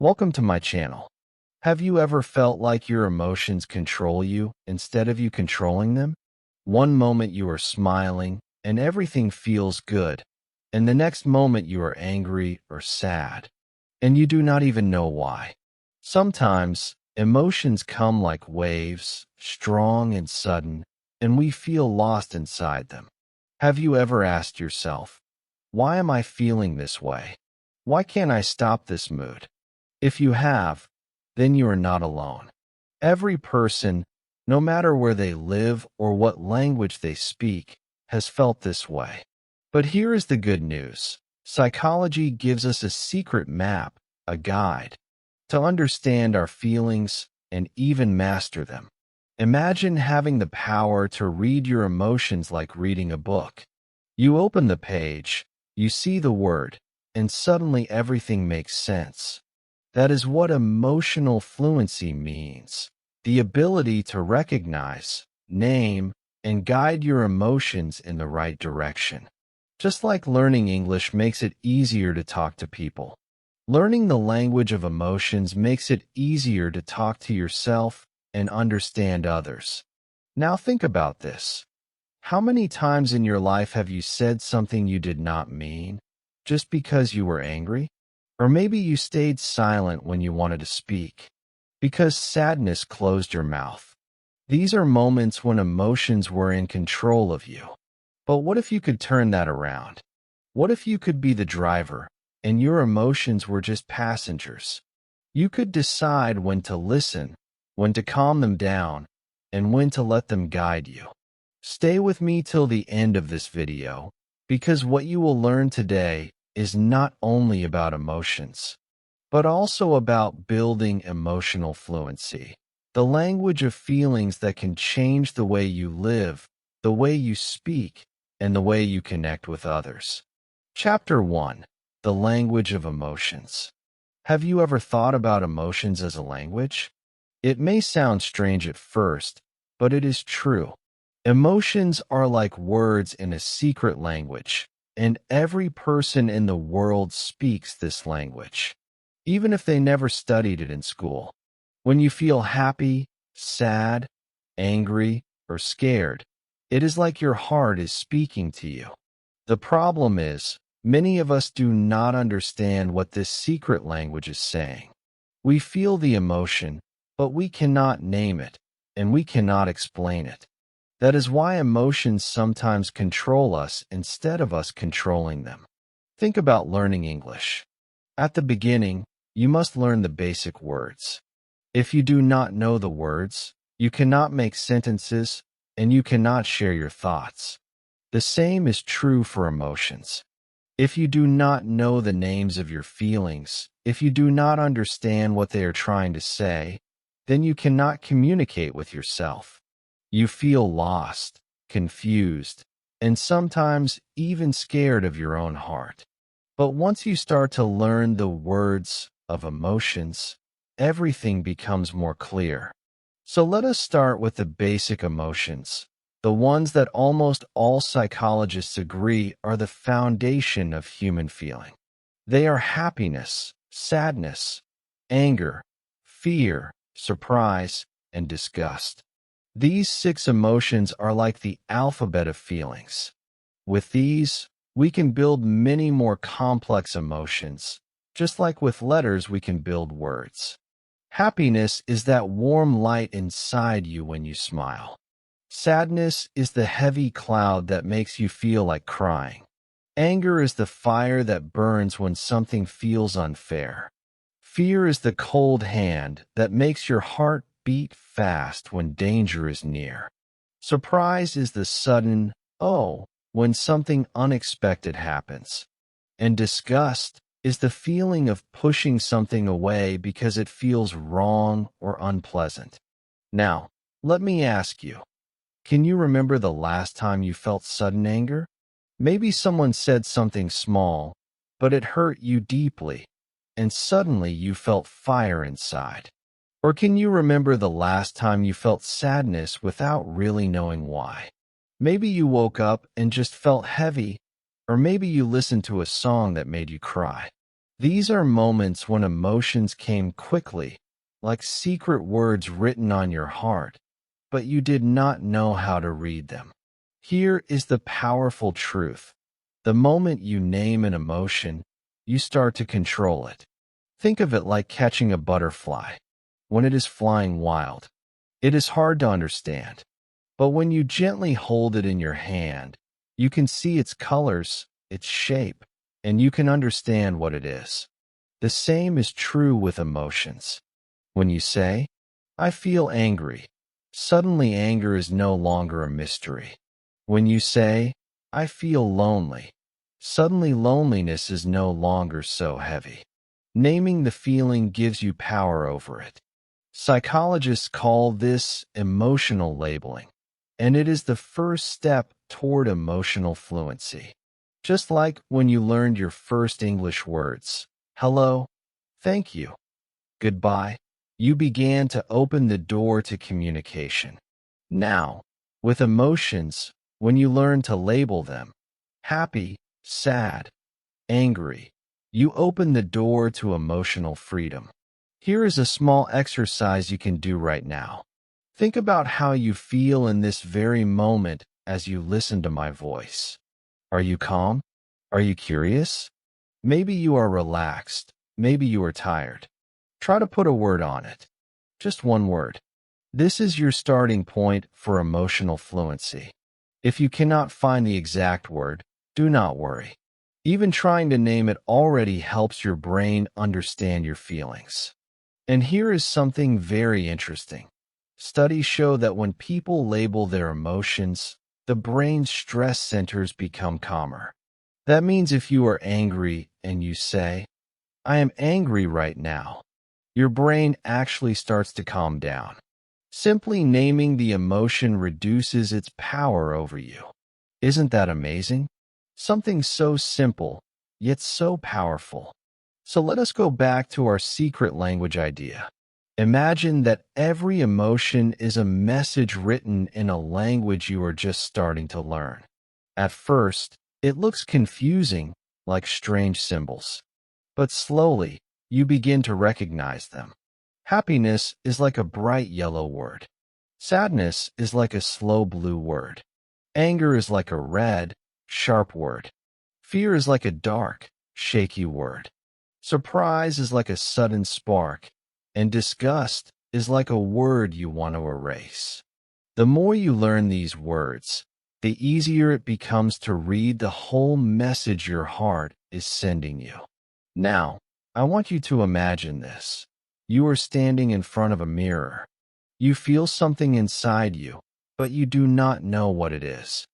Welcome to my channel. Have you ever felt like your emotions control you instead of you controlling them? One moment you are smiling and everything feels good, and the next moment you are angry or sad, and you do not even know why. Sometimes emotions come like waves, strong and sudden, and we feel lost inside them. Have you ever asked yourself, why am I feeling this way? Why can't I stop this mood? If you have, then you are not alone. Every person, no matter where they live or what language they speak, has felt this way. But here is the good news. Psychology gives us a secret map, a guide, to understand our feelings and even master them. Imagine having the power to read your emotions like reading a book. You open the page, you see the word, and suddenly everything makes sense. That is what emotional fluency means. The ability to recognize, name, and guide your emotions in the right direction. Just like learning English makes it easier to talk to people, learning the language of emotions makes it easier to talk to yourself and understand others. Now think about this. How many times in your life have you said something you did not mean just because you were angry? Or maybe you stayed silent when you wanted to speak because sadness closed your mouth. These are moments when emotions were in control of you. But what if you could turn that around? What if you could be the driver and your emotions were just passengers? You could decide when to listen, when to calm them down, and when to let them guide you. Stay with me till the end of this video, because what you will learn today is not only about emotions, but also about building emotional fluency, the language of feelings that can change the way you live, the way you speak, and the way you connect with others. Chapter 1. The Language of Emotions. Have you ever thought about emotions as a language? It may sound strange at first, but it is true. Emotions are like words in a secret language, and every person in the world speaks this language, even if they never studied it in school. When you feel happy, sad, angry, or scared, it is like your heart is speaking to you. The problem is, many of us do not understand what this secret language is saying. We feel the emotion, but we cannot name it, and we cannot explain it. That is why emotions sometimes control us instead of us controlling them. Think about learning English. At the beginning, you must learn the basic words. If you do not know the words, you cannot make sentences, and you cannot share your thoughts. The same is true for emotions. If you do not know the names of your feelings, if you do not understand what they are trying to say, then you cannot communicate with yourself. You feel lost, confused, and sometimes even scared of your own heart. But once you start to learn the words of emotions, everything becomes more clear. So let us start with the basic emotions, the ones that almost all psychologists agree are the foundation of human feeling. They are happiness, sadness, anger, fear, surprise, and disgust. These 6 emotions are like the alphabet of feelings. With these, we can build many more complex emotions. Just like with letters, we can build words. Happiness is that warm light inside you when you smile. Sadness is the heavy cloud that makes you feel like crying. Anger is the fire that burns when something feels unfair. Fear is the cold hand that makes your heart beat fast when danger is near. Surprise is the sudden, oh, when something unexpected happens. And disgust is the feeling of pushing something away because it feels wrong or unpleasant. Now, let me ask you, can you remember the last time you felt sudden anger? Maybe someone said something small, but it hurt you deeply, and suddenly you felt fire inside. Or can you remember the last time you felt sadness without really knowing why? Maybe you woke up and just felt heavy, or maybe you listened to a song that made you cry. These are moments when emotions came quickly, like secret words written on your heart, but you did not know how to read them. Here is the powerful truth. The moment you name an emotion, you start to control it. Think of it like catching a butterfly. When it is flying wild, it is hard to understand. But when you gently hold it in your hand, you can see its colors, its shape, and you can understand what it is. The same is true with emotions. When you say, I feel angry, suddenly anger is no longer a mystery. When you say, I feel lonely, suddenly loneliness is no longer so heavy. Naming the feeling gives you power over it. Psychologists call this emotional labeling, and it is the first step toward emotional fluency. Just like when you learned your first English words, hello, thank you, goodbye, you began to open the door to communication. Now, with emotions, when you learn to label them, happy, sad, angry, you open the door to emotional freedom. Here is a small exercise you can do right now. Think about how you feel in this very moment as you listen to my voice. Are you calm? Are you curious? Maybe you are relaxed. Maybe you are tired. Try to put a word on it. Just one word. This is your starting point for emotional fluency. If you cannot find the exact word, do not worry. Even trying to name it already helps your brain understand your feelings. And here is something very interesting. Studies show that when people label their emotions, the brain's stress centers become calmer. That means if you are angry and you say, I am angry right now, your brain actually starts to calm down. Simply naming the emotion reduces its power over you. Isn't that amazing? Something so simple, yet so powerful. So let us go back to our secret language idea. Imagine that every emotion is a message written in a language you are just starting to learn. At first, it looks confusing, like strange symbols. But slowly, you begin to recognize them. Happiness is like a bright yellow word. Sadness is like a slow blue word. Anger is like a red, sharp word. Fear is like a dark, shaky word. Surprise is like a sudden spark, and disgust is like a word you want to erase. The more you learn these words, the easier it becomes to read the whole message your heart is sending you. Now, I want you to imagine this. You are standing in front of a mirror. You feel something inside you, but you do not know what it is.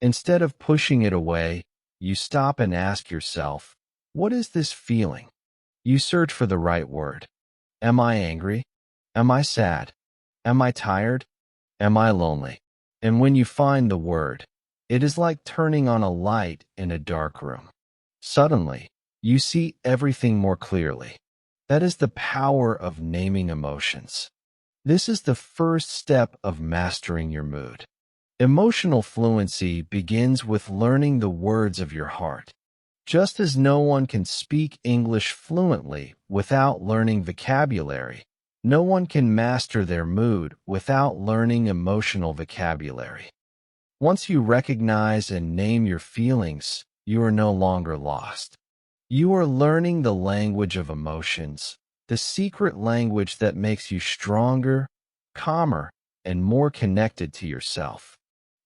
Instead of pushing it away, you stop and ask yourself, what is this feeling? You search for the right word. Am I angry? Am I sad? Am I tired? Am I lonely? And when you find the word, it is like turning on a light in a dark room. Suddenly, you see everything more clearly. That is the power of naming emotions. This is the first step of mastering your mood. Emotional fluency begins with learning the words of your heart. Just as no one can speak English fluently without learning vocabulary, no one can master their mood without learning emotional vocabulary. Once you recognize and name your feelings, you are no longer lost. You are learning the language of emotions, the secret language that makes you stronger, calmer, and more connected to yourself.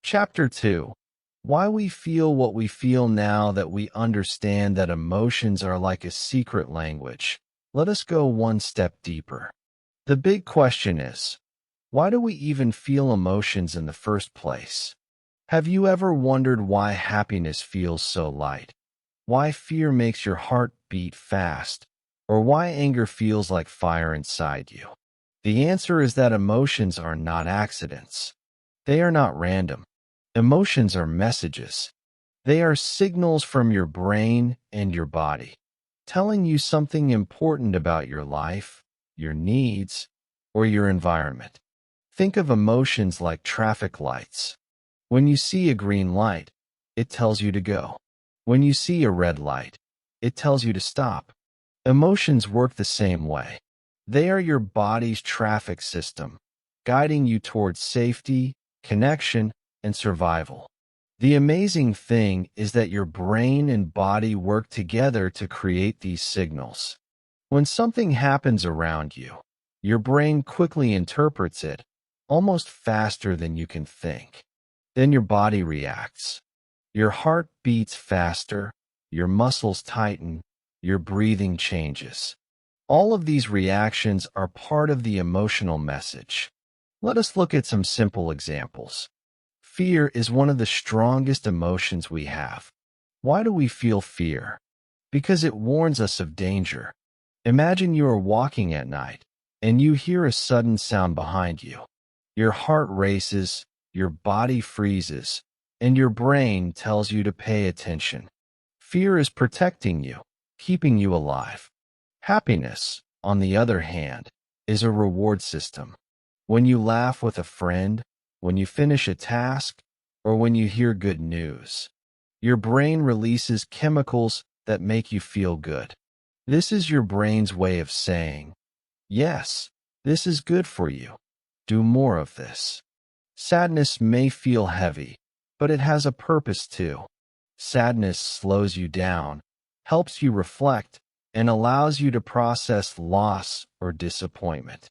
Chapter 2. Why we feel what we feel. Now that we understand that emotions are like a secret language, let us go one step deeper. The big question is, why do we even feel emotions in the first place? Have you ever wondered why happiness feels so light? Why fear makes your heart beat fast? Or why anger feels like fire inside you? The answer is that emotions are not accidents. They are not random. Emotions are messages. They are signals from your brain and your body, telling you something important about your life, your needs, or your environment. Think of emotions like traffic lights. When you see a green light, it tells you to go. When you see a red light, it tells you to stop. Emotions work the same way. They are your body's traffic system, guiding you towards safety, connection, and survival. The amazing thing is that your brain and body work together to create these signals. When something happens around you, your brain quickly interprets it, almost faster than you can think. Then your body reacts. Your heart beats faster, your muscles tighten, your breathing changes. All of these reactions are part of the emotional message. Let us look at some simple examples. Fear is one of the strongest emotions we have. Why do we feel fear? Because it warns us of danger. Imagine you are walking at night, and you hear a sudden sound behind you. Your heart races, your body freezes, and your brain tells you to pay attention. Fear is protecting you, keeping you alive. Happiness, on the other hand, is a reward system. When you laugh with a friend, when you finish a task, or when you hear good news, your brain releases chemicals that make you feel good. This is your brain's way of saying, yes, this is good for you. Do more of this. Sadness may feel heavy, but it has a purpose too. Sadness slows you down, helps you reflect, and allows you to process loss or disappointment.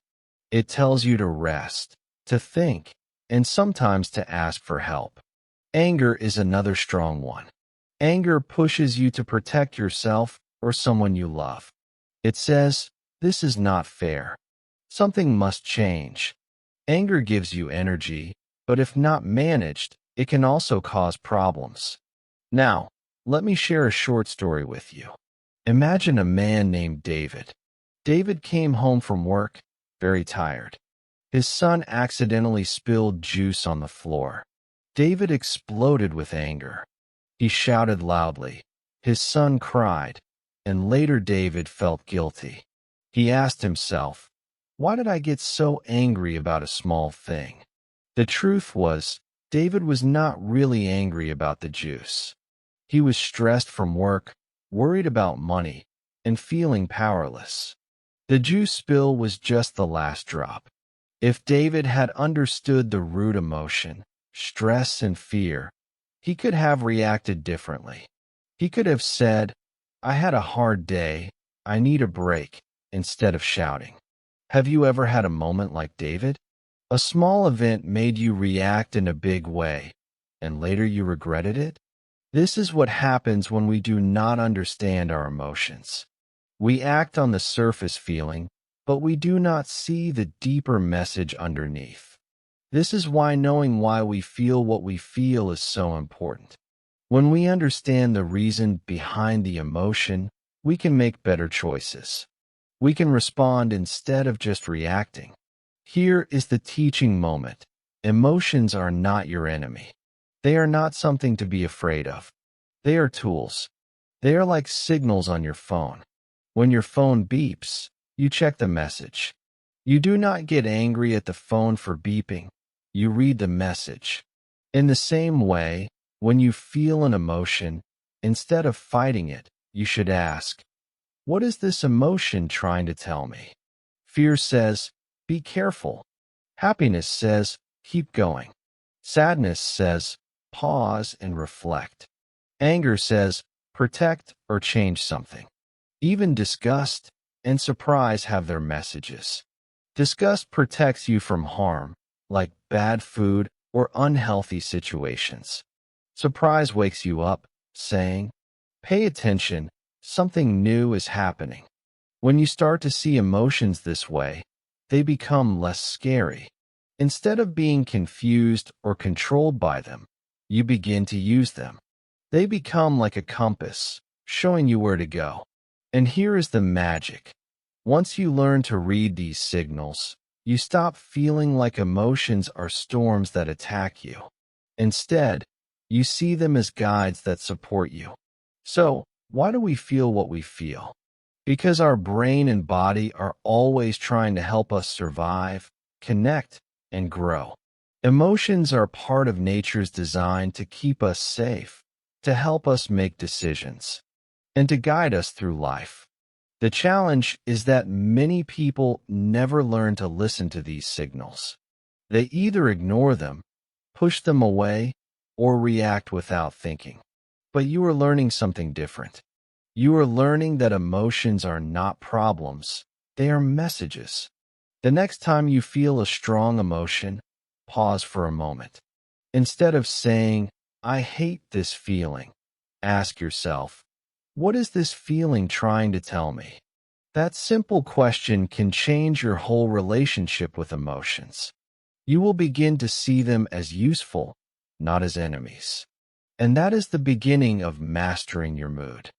It tells you to rest, to think, and sometimes to ask for help. Anger is another strong one. Anger pushes you to protect yourself or someone you love. It says, this is not fair. Something must change. Anger gives you energy, but if not managed, it can also cause problems. Now, let me share a short story with you. Imagine a man named David. David came home from work, very tired. His son accidentally spilled juice on the floor. David exploded with anger. He shouted loudly. His son cried, and later David felt guilty. He asked himself, why did I get so angry about a small thing? The truth was, David was not really angry about the juice. He was stressed from work, worried about money, and feeling powerless. The juice spill was just the last drop. If David had understood the root emotion, stress and fear, he could have reacted differently. He could have said, I had a hard day, I need a break, instead of shouting. Have you ever had a moment like David? A small event made you react in a big way, and later you regretted it? This is what happens when we do not understand our emotions. We act on the surface feeling, but we do not see the deeper message underneath. This is why knowing why we feel what we feel is so important. When we understand the reason behind the emotion, we can make better choices. We can respond instead of just reacting. Here is the teaching moment. Emotions are not your enemy. They are not something to be afraid of. They are tools. They are like signals on your phone. When your phone beeps, you check the message. You do not get angry at the phone for beeping. You read the message. In the same way, when you feel an emotion, instead of fighting it, you should ask, what is this emotion trying to tell me? Fear says, be careful. Happiness says, keep going. Sadness says, pause and reflect. Anger says, protect or change something. Even disgust and surprise have their messages. Disgust protects you from harm, like bad food or unhealthy situations. Surprise wakes you up, saying, pay attention, something new is happening. When you start to see emotions this way, they become less scary. Instead of being confused or controlled by them, you begin to use them. They become like a compass, showing you where to go. And here is the magic. Once you learn to read these signals, you stop feeling like emotions are storms that attack you. Instead, you see them as guides that support you. So, why do we feel what we feel? Because our brain and body are always trying to help us survive, connect, and grow. Emotions are part of nature's design to keep us safe, to help us make decisions, and to guide us through life. The challenge is that many people never learn to listen to these signals. They either ignore them, push them away, or react without thinking. But you are learning something different. You are learning that emotions are not problems, they are messages. The next time you feel a strong emotion, pause for a moment. Instead of saying, "I hate this feeling," ask yourself, "What is this feeling trying to tell me?" That simple question can change your whole relationship with emotions. You will begin to see them as useful, not as enemies. And that is the beginning of mastering your mood.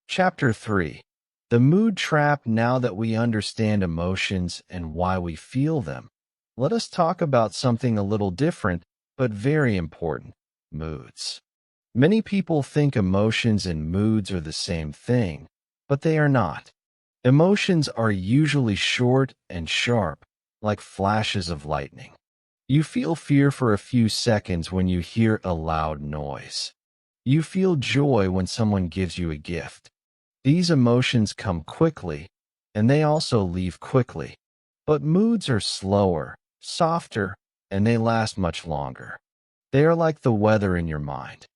Chapter 3. The Mood Trap. Now that we understand emotions and why we feel them, let us talk about something a little different, but very important: moods. Many people think emotions and moods are the same thing, but they are not. Emotions are usually short and sharp, like flashes of lightning. You feel fear for a few seconds when you hear a loud noise. You feel joy when someone gives you a gift. These emotions come quickly, and they also leave quickly. But moods are slower, softer, and they last much longer. They are like the weather in your mind.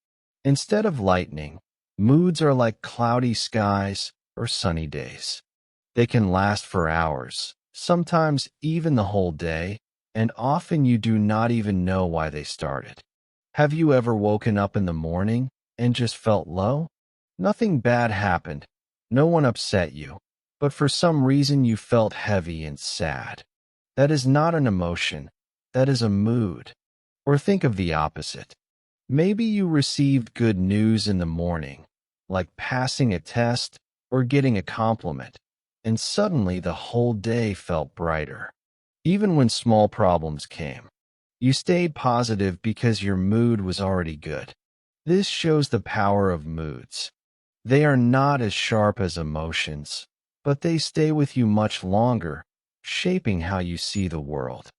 Instead of lightning, moods are like cloudy skies or sunny days. They can last for hours, sometimes even the whole day, and often you do not even know why they started. Have you ever woken up in the morning and just felt low? Nothing bad happened. No one upset you. But for some reason you felt heavy and sad. That is not an emotion. That is a mood. Or think of the opposite. Maybe you received good news in the morning, like passing a test or getting a compliment, and suddenly the whole day felt brighter. Even when small problems came, you stayed positive because your mood was already good. This shows the power of moods. They are not as sharp as emotions, but they stay with you much longer, shaping how you see the world.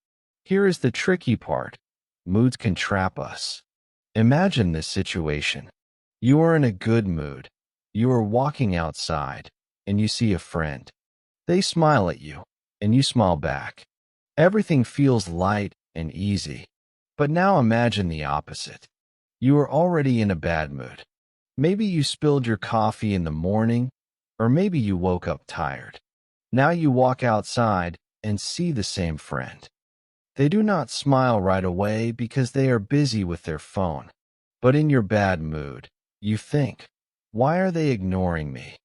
Here is the tricky part. Moods can trap us. Imagine this situation. You are in a good mood. You are walking outside, and you see a friend. They smile at you, and you smile back. Everything feels light and easy. But now imagine the opposite. You are already in a bad mood. Maybe you spilled your coffee in the morning, or maybe you woke up tired. Now you walk outside and see the same friend. They do not smile right away because they are busy with their phone. But in your bad mood, you think, "Why are they ignoring me?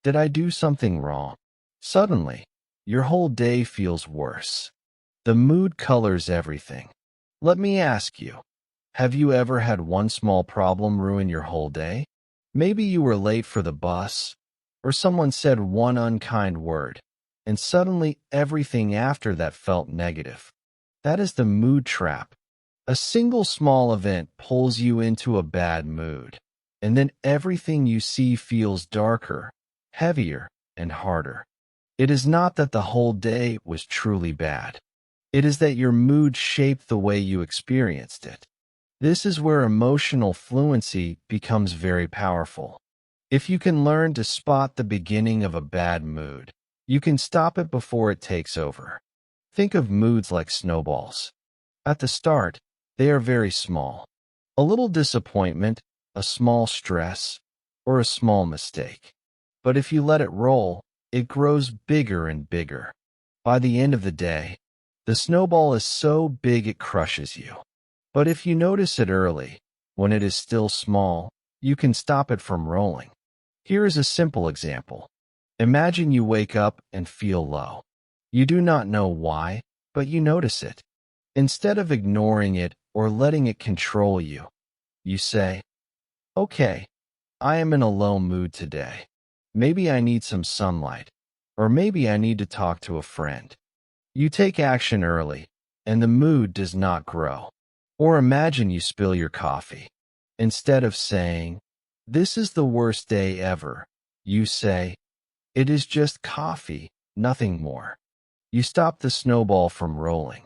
Did I do something wrong?" Suddenly, your whole day feels worse. The mood colors everything. Let me ask you, have you ever had one small problem ruin your whole day? Maybe you were late for the bus, or someone said one unkind word, and suddenly everything after that felt negative. That is the mood trap. A single small event pulls you into a bad mood, and then everything you see feels darker, heavier, and harder. It is not that the whole day was truly bad. It is that your mood shaped the way you experienced it. This is where emotional fluency becomes very powerful. If you can learn to spot the beginning of a bad mood, you can stop it before it takes over. Think of moods like snowballs. At the start, they are very small. A little disappointment, a small stress, or a small mistake. But if you let it roll, it grows bigger and bigger. By the end of the day, the snowball is so big it crushes you. But if you notice it early, when it is still small, you can stop it from rolling. Here is a simple example. Imagine you wake up and feel low. You do not know why, but you notice it. Instead of ignoring it or letting it control you, you say, "Okay, I am in a low mood today. Maybe I need some sunlight, or maybe I need to talk to a friend." You take action early, and the mood does not grow. Or imagine you spill your coffee. Instead of saying, "This is the worst day ever," you say, "It is just coffee, nothing more." You stop the snowball from rolling.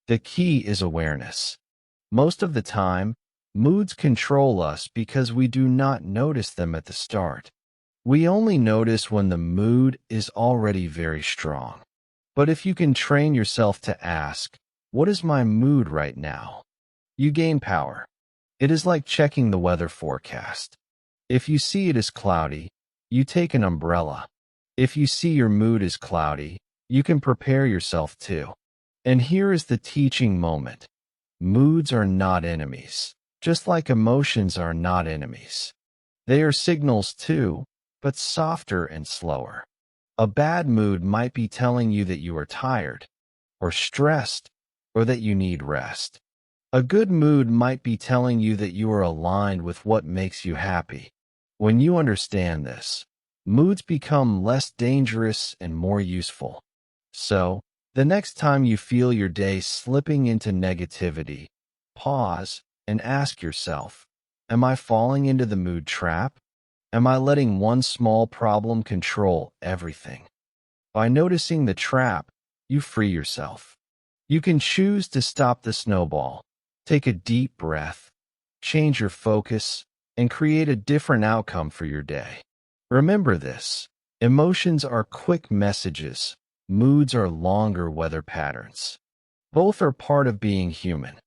The key is awareness. Most of the time, moods control us because we do not notice them at the start. We only notice when the mood is already very strong. But if you can train yourself to ask, "What is my mood right now?" you gain power. It is like checking the weather forecast. If you see it as cloudy, you take an umbrella. If you see your mood is cloudy, you can prepare yourself too. And here is the teaching moment. Moods are not enemies, just like emotions are not enemies. They are signals too, but softer and slower. A bad mood might be telling you that you are tired, or stressed, or that you need rest. A good mood might be telling you that you are aligned with what makes you happy. When you understand this, moods become less dangerous and more useful. So, the next time you feel your day slipping into negativity, pause and ask yourself, am I falling into the mood trap? Am I letting one small problem control everything? By noticing the trap, you free yourself. You can choose to stop the snowball, take a deep breath, change your focus, and create a different outcome for your day. Remember this: emotions are quick messages, moods are longer weather patterns. Both are part of being human.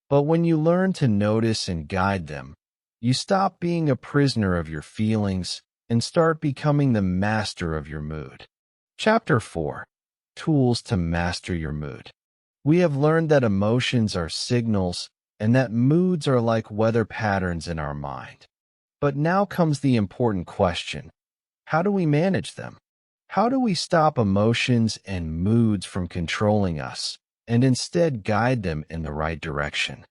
But when you learn to notice and guide them, you stop being a prisoner of your feelings and start becoming the master of your mood. Chapter 4: Tools to Master Your Mood. We have learned that emotions are signals and that moods are like weather patterns in our mind. But now comes the important question: how do we manage them? How do we stop emotions and moods from controlling us and instead guide them in the right direction?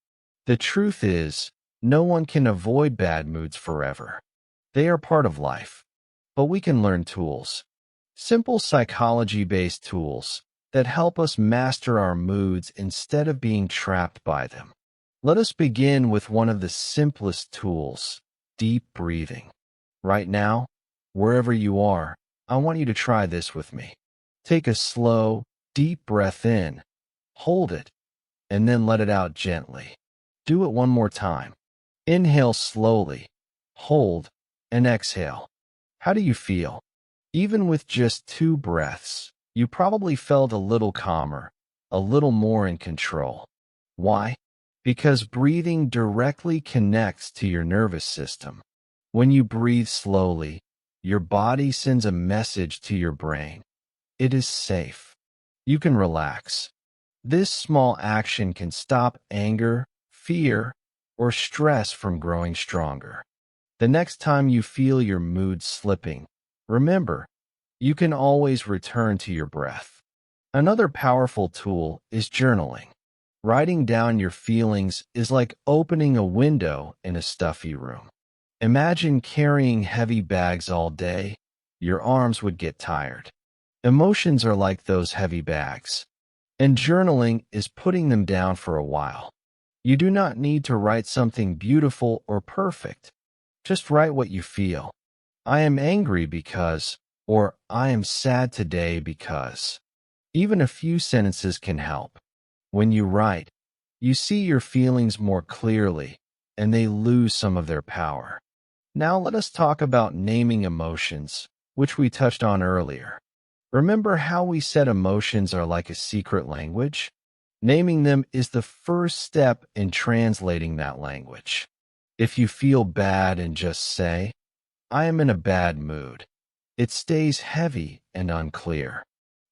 The truth is, no one can avoid bad moods forever. They are part of life. But we can learn tools, simple psychology-based tools, that help us master our moods instead of being trapped by them. Let us begin with one of the simplest tools: deep breathing. Right now, wherever you are, I want you to try this with me. Take a slow, deep breath in, hold it, and then let it out gently. Do it one more time. Inhale slowly, hold, and exhale. How do you feel? Even with just 2 breaths, you probably felt a little calmer, a little more in control. Why? Because breathing directly connects to your nervous system. When you breathe slowly, your body sends a message to your brain. It is safe. You can relax. This small action can stop anger, fear, or stress from growing stronger. The next time you feel your mood slipping, remember, you can always return to your breath. Another powerful tool is journaling. Writing down your feelings is like opening a window in a stuffy room. Imagine carrying heavy bags all day. Your arms would get tired. Emotions are like those heavy bags, and journaling is putting them down for a while. You do not need to write something beautiful or perfect. Just write what you feel. I am angry because, or I am sad today because. Even a few sentences can help. When you write, you see your feelings more clearly, and they lose some of their power. Now let us talk about naming emotions, which we touched on earlier. Remember how we said emotions are like a secret language? Naming them is the first step in translating that language. If you feel bad and just say, "I am in a bad mood," it stays heavy and unclear.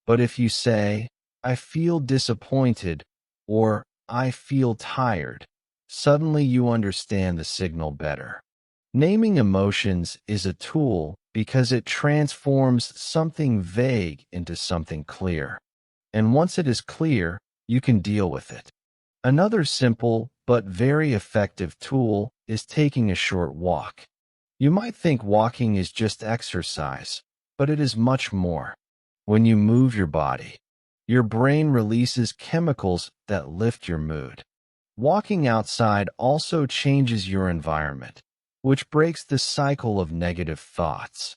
But if you say, "I feel disappointed," or "I feel tired," suddenly you understand the signal better. Naming emotions is a tool because it transforms something vague into something clear. And once it is clear, you can deal with it. Another simple but very effective tool is taking a short walk. You might think walking is just exercise, but it is much more. When you move your body, your brain releases chemicals that lift your mood. Walking outside also changes your environment, which breaks the cycle of negative thoughts.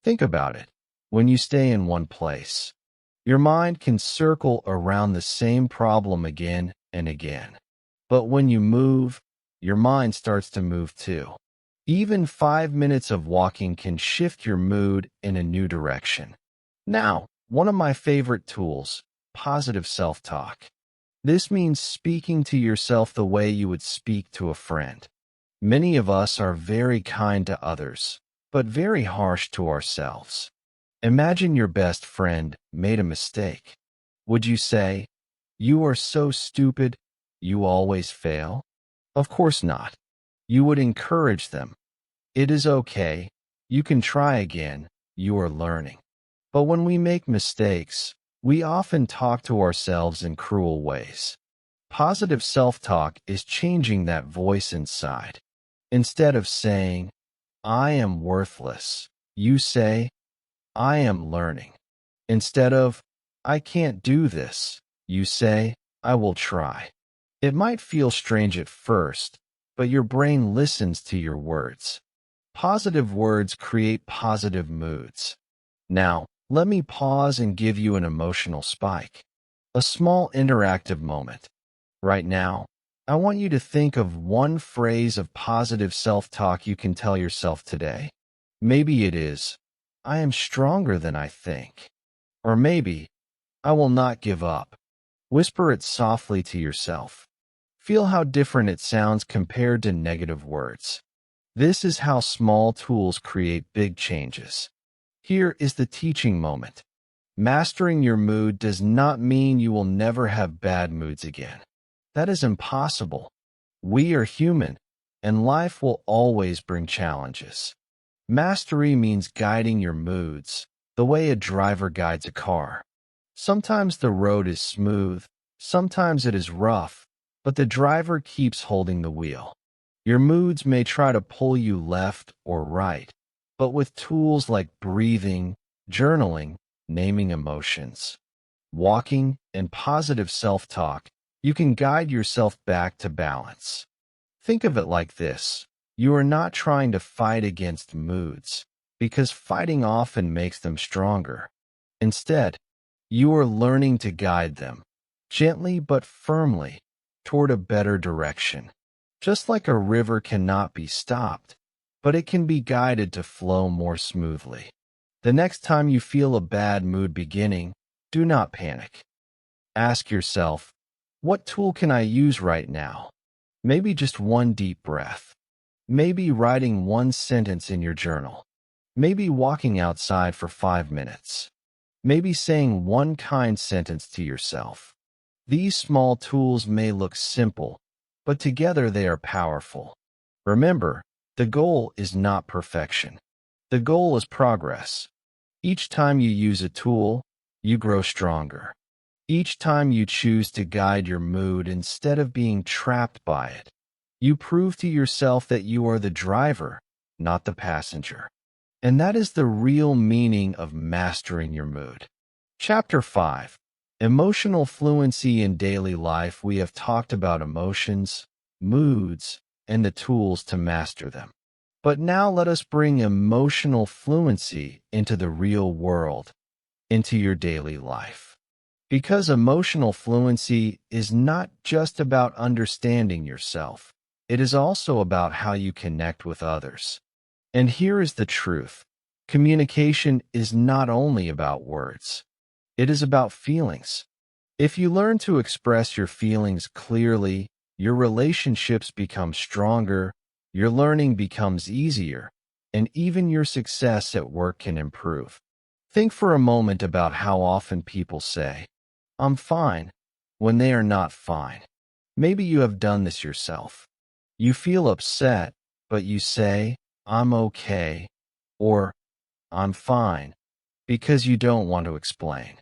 Think about it. When you stay in one place, your mind can circle around the same problem again and again. But when you move, your mind starts to move too. Even 5 minutes of walking can shift your mood in a new direction. Now, one of my favorite tools, positive self-talk. This means speaking to yourself the way you would speak to a friend. Many of us are very kind to others, but very harsh to ourselves. Imagine your best friend made a mistake. Would you say, "You are so stupid, you always fail"? Of course not. You would encourage them. It is okay. You can try again. You are learning. But when we make mistakes, we often talk to ourselves in cruel ways. Positive self-talk is changing that voice inside. Instead of saying, "I am worthless," you say, "I am learning." Instead of, "I can't do this," you say, "I will try." It might feel strange at first, but your brain listens to your words. Positive words create positive moods. Now, let me pause and give you an emotional spike. A small interactive moment. Right now, I want you to think of one phrase of positive self-talk you can tell yourself today. Maybe it is, "I am stronger than I think." Or maybe, "I will not give up." Whisper it softly to yourself. Feel how different it sounds compared to negative words. This is how small tools create big changes. Here is the teaching moment. Mastering your mood does not mean you will never have bad moods again. That is impossible. We are human, and life will always bring challenges. Mastery means guiding your moods, the way a driver guides a car. Sometimes the road is smooth, sometimes it is rough, but the driver keeps holding the wheel. Your moods may try to pull you left or right, but with tools like breathing, journaling, naming emotions, walking, and positive self-talk, you can guide yourself back to balance. Think of it like this. You are not trying to fight against moods, because fighting often makes them stronger. Instead, you are learning to guide them, gently but firmly, toward a better direction. Just like a river cannot be stopped, but it can be guided to flow more smoothly. The next time you feel a bad mood beginning, do not panic. Ask yourself, what tool can I use right now? Maybe just one deep breath. Maybe writing one sentence in your journal. Maybe walking outside for 5 minutes. Maybe saying one kind sentence to yourself. These small tools may look simple, but together they are powerful. Remember, the goal is not perfection. The goal is progress. Each time you use a tool, you grow stronger. Each time you choose to guide your mood instead of being trapped by it, you prove to yourself that you are the driver, not the passenger. And that is the real meaning of mastering your mood. Chapter 5. Emotional Fluency in Daily Life. We have talked about emotions, moods, and the tools to master them. But now let us bring emotional fluency into the real world, into your daily life. Because emotional fluency is not just about understanding yourself, it is also about how you connect with others. And here is the truth. Communication is not only about words. It is about feelings. If you learn to express your feelings clearly, your relationships become stronger, your learning becomes easier, and even your success at work can improve. Think for a moment about how often people say, "I'm fine," when they are not fine. Maybe you have done this yourself. You feel upset, but you say, "I'm okay," or "I'm fine," because you don't want to explain.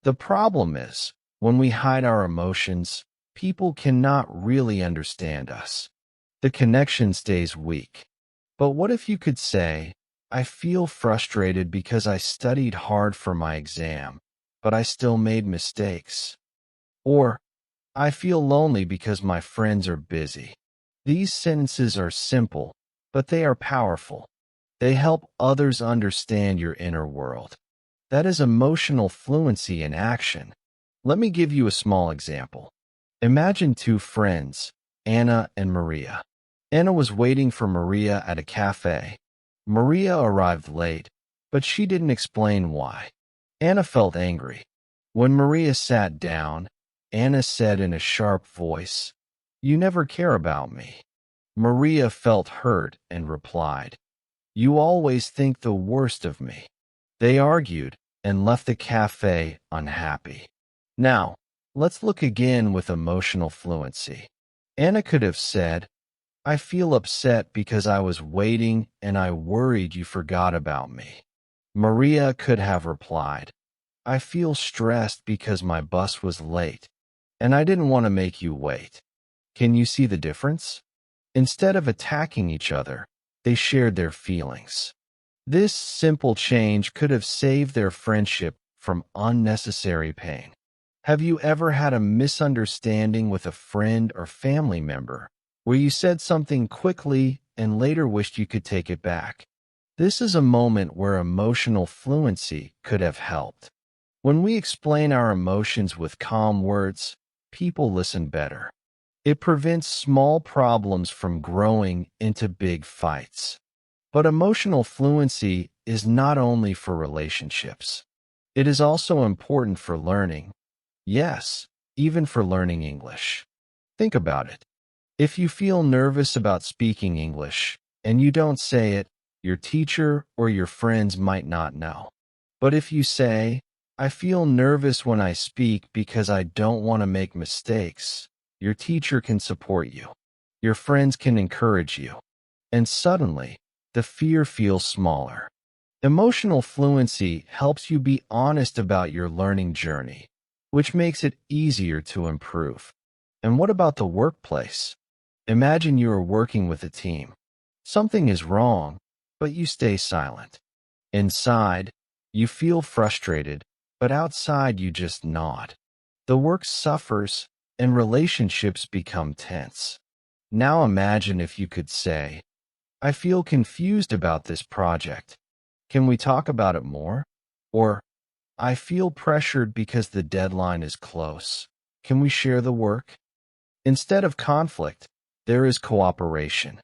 The problem is, when we hide our emotions, people cannot really understand us. The connection stays weak. But what if you could say, "I feel frustrated because I studied hard for my exam, but I still made mistakes." Or, "I feel lonely because my friends are busy." These sentences are simple, but they are powerful. They help others understand your inner world. That is emotional fluency in action. Let me give you a small example. Imagine two friends, Anna and Maria. Anna was waiting for Maria at a cafe. Maria arrived late, but she didn't explain why. Anna felt angry. When Maria sat down, Anna said in a sharp voice, "You never care about me." Maria felt hurt and replied, "You always think the worst of me." They argued and left the cafe unhappy. Now, let's look again with emotional fluency. Anna could have said, "I feel upset because I was waiting and I worried you forgot about me." Maria could have replied, "I feel stressed because my bus was late and I didn't want to make you wait." Can you see the difference? Instead of attacking each other, they shared their feelings. This simple change could have saved their friendship from unnecessary pain. Have you ever had a misunderstanding with a friend or family member where you said something quickly and later wished you could take it back? This is a moment where emotional fluency could have helped. When we explain our emotions with calm words, people listen better. It prevents small problems from growing into big fights. But emotional fluency is not only for relationships. It is also important for learning. Yes, even for learning English. Think about it. If you feel nervous about speaking English and you don't say it, your teacher or your friends might not know. But if you say, "I feel nervous when I speak because I don't want to make mistakes," your teacher can support you. Your friends can encourage you. And suddenly, the fear feels smaller. Emotional fluency helps you be honest about your learning journey, which makes it easier to improve. And what about the workplace? Imagine you are working with a team. Something is wrong, but you stay silent. Inside, you feel frustrated, but outside you just nod. The work suffers, and relationships become tense. Now imagine if you could say, "I feel confused about this project. Can we talk about it more?" Or, "I feel pressured because the deadline is close. Can we share the work?" Instead of conflict, there is cooperation.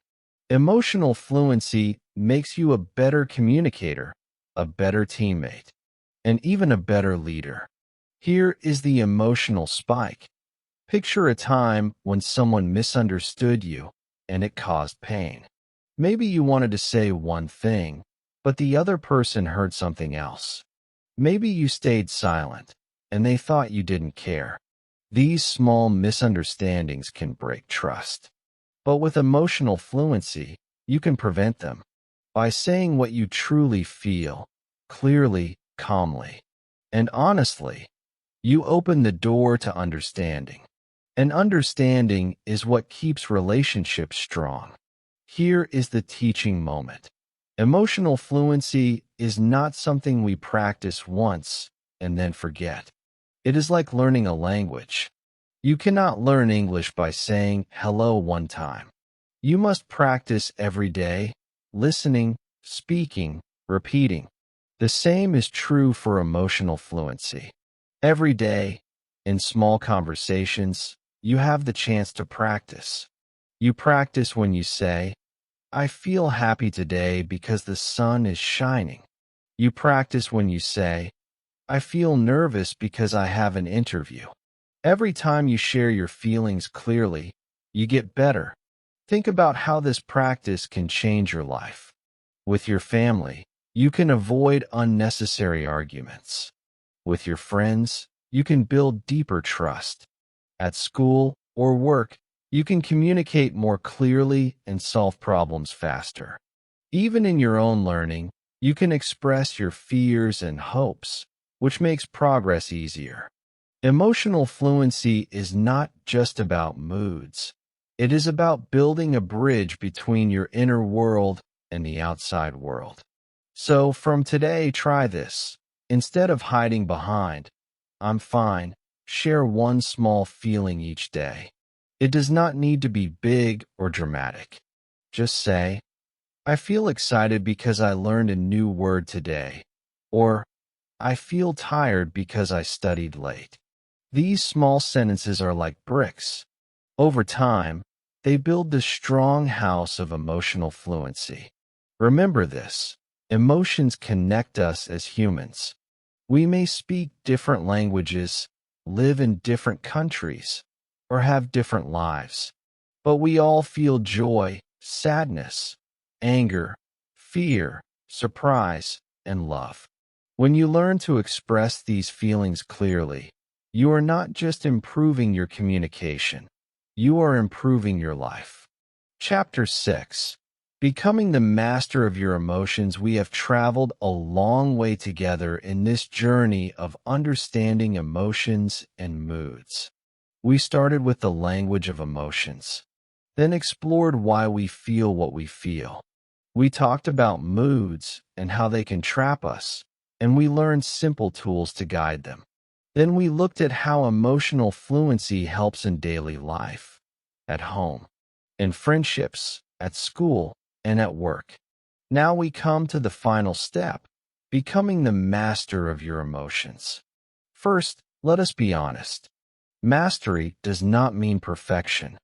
Emotional fluency makes you a better communicator, a better teammate, and even a better leader. Here is the emotional spike. Picture a time when someone misunderstood you and it caused pain. Maybe you wanted to say one thing, but the other person heard something else. Maybe you stayed silent and they thought you didn't care. These small misunderstandings can break trust. But with emotional fluency, you can prevent them by saying what you truly feel, clearly, calmly, and honestly. You open the door to understanding. And understanding is what keeps relationships strong. Here is the teaching moment. Emotional fluency is not something we practice once and then forget. It is like learning a language. You cannot learn English by saying hello one time. You must practice every day, listening, speaking, repeating. The same is true for emotional fluency. Every day, in small conversations, you have the chance to practice. You practice when you say, "I feel happy today because the sun is shining." You practice when you say, "I feel nervous because I have an interview." Every time you share your feelings clearly, you get better. Think about how this practice can change your life. With your family, you can avoid unnecessary arguments. With your friends, you can build deeper trust. At school or work, you can communicate more clearly and solve problems faster. Even in your own learning, you can express your fears and hopes, which makes progress easier. Emotional fluency is not just about moods. It is about building a bridge between your inner world and the outside world. So from today, try this. Instead of hiding behind, "I'm fine," share one small feeling each day. It does not need to be big or dramatic. Just say, "I feel excited because I learned a new word today," or "I feel tired because I studied late." These small sentences are like bricks. Over time, They build the strong house of emotional fluency. Remember this: emotions connect us as humans. We may speak different languages, live in different countries, or have different lives, but we all feel joy, sadness, anger, fear, surprise, and love. When you learn to express these feelings clearly, you are not just improving your communication, you are improving your life. Chapter 6. Becoming the master of your emotions. We have traveled a long way together in this journey of understanding emotions and moods. We started with the language of emotions, then explored why we feel what we feel. We talked about moods and how they can trap us, and we learned simple tools to guide them. Then we looked at how emotional fluency helps in daily life, at home, in friendships, at school, and at work. Now we come to the final step: becoming the master of your emotions. First, let us be honest. Mastery does not mean perfection.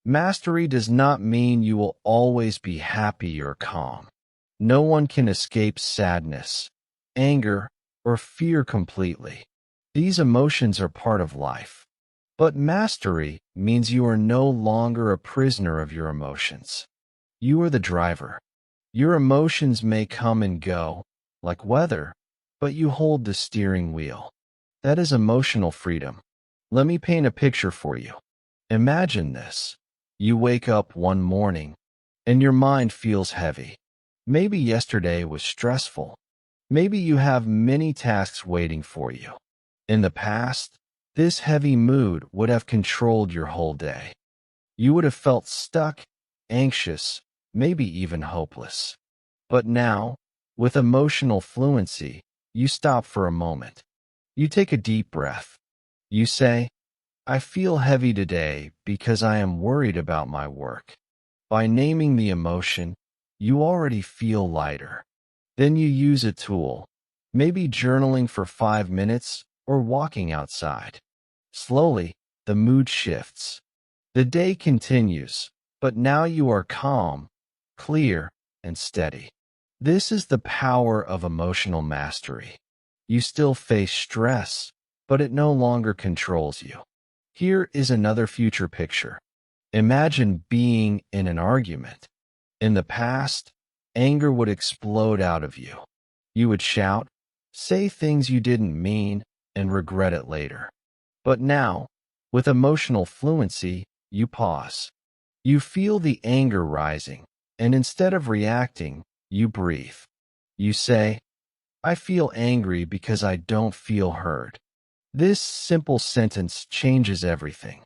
Mastery does not mean you will always be happy or calm. No one can escape sadness, anger, or fear completely. These emotions are part of life. But mastery means you are no longer a prisoner of your emotions. You are the driver. Your emotions may come and go, like weather, but you hold the steering wheel. That is emotional freedom. Let me paint a picture for you. Imagine this. You wake up one morning, and your mind feels heavy. Maybe yesterday was stressful. Maybe you have many tasks waiting for you. In the past, this heavy mood would have controlled your whole day. You would have felt stuck, anxious, maybe even hopeless. But now, with emotional fluency, you stop for a moment. You take a deep breath. You say, I feel heavy today because I am worried about my work. By naming the emotion, you already feel lighter. Then you use a tool, maybe journaling for 5 minutes or walking outside. Slowly, the mood shifts. The day continues, but now you are calm, clear, and steady. This is the power of emotional mastery. You still face stress, but it no longer controls you. Here is another future picture. Imagine being in an argument. In the past, anger would explode out of you. You would shout, say things you didn't mean, and regret it later. But now, with emotional fluency, you pause. You feel the anger rising, and instead of reacting, you breathe. You say, I feel angry because I don't feel heard. This simple sentence changes everything.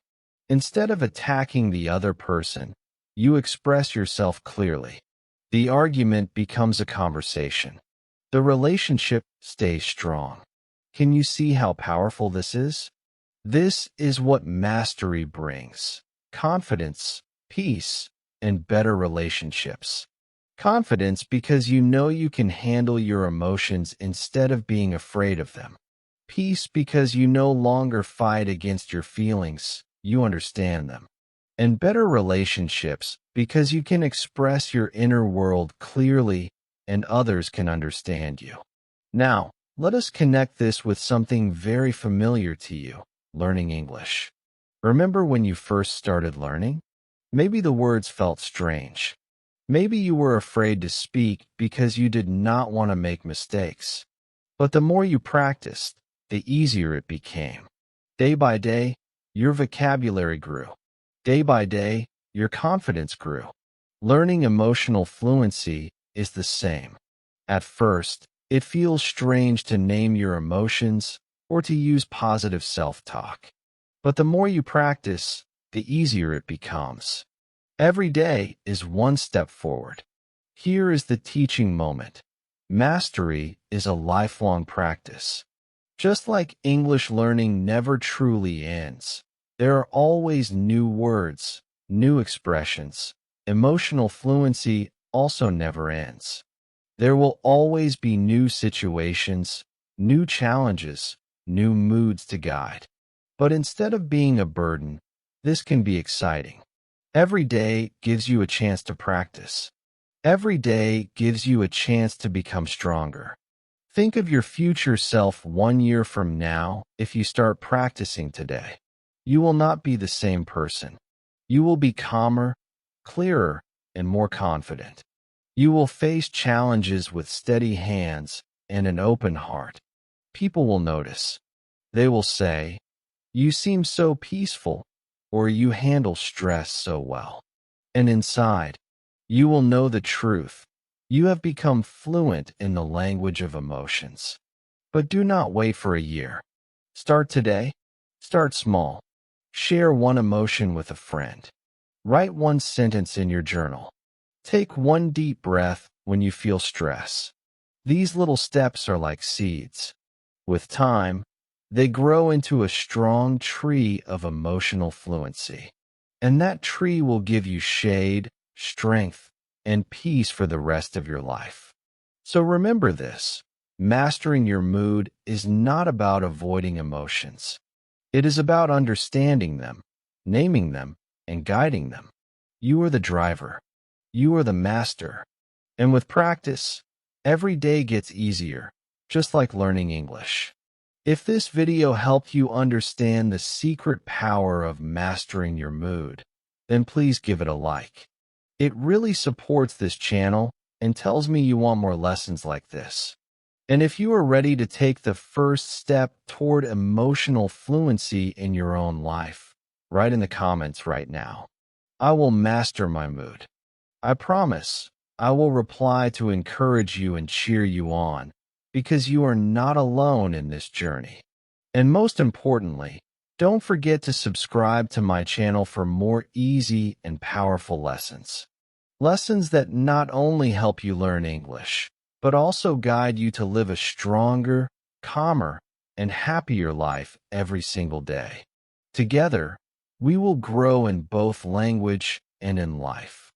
Instead of attacking the other person, you express yourself clearly. The argument becomes a conversation. The relationship stays strong. Can you see how powerful this is? This is what mastery brings: confidence, peace, and better relationships. Confidence because you know you can handle your emotions instead of being afraid of them. Peace because you no longer fight against your feelings, you understand them. And better relationships because you can express your inner world clearly and others can understand you. Now, let us connect this with something very familiar to you: learning English. Remember when you first started learning? Maybe the words felt strange. Maybe you were afraid to speak because you did not want to make mistakes. But the more you practiced, the easier it became. Day by day, your vocabulary grew. Day by day, your confidence grew. Learning emotional fluency is the same. At first, it feels strange to name your emotions or to use positive self-talk. But the more you practice, the easier it becomes. Every day is one step forward. Here is the teaching moment. Mastery is a lifelong practice. Just like English learning never truly ends, there are always new words, new expressions. Emotional fluency also never ends. There will always be new situations, new challenges, new moods to guide. But instead of being a burden, this can be exciting. Every day gives you a chance to practice. Every day gives you a chance to become stronger. Think of your future self 1 year from now if you start practicing today. You will not be the same person. You will be calmer, clearer, and more confident. You will face challenges with steady hands and an open heart. People will notice. They will say, "You seem so peaceful," or "You handle stress so well." And inside, you will know the truth. You have become fluent in the language of emotions. But do not wait for a year. Start today. Start small. Share one emotion with a friend. Write one sentence in your journal. Take one deep breath when you feel stress. These little steps are like seeds. With time, they grow into a strong tree of emotional fluency. And that tree will give you shade, strength, and peace for the rest of your life. So remember this: mastering your mood is not about avoiding emotions. It is about understanding them, naming them, and guiding them. You are the driver. You are the master. And with practice, every day gets easier, just like learning English. If this video helped you understand the secret power of mastering your mood, then please give it a like. It really supports this channel and tells me you want more lessons like this. And if you are ready to take the first step toward emotional fluency in your own life, write in the comments right now. I will master my mood. I promise I will reply to encourage you and cheer you on, because you are not alone in this journey. And most importantly, don't forget to subscribe to my channel for more easy and powerful lessons. Lessons that not only help you learn English, but also guide you to live a stronger, calmer, and happier life every single day. Together, we will grow in both language and in life.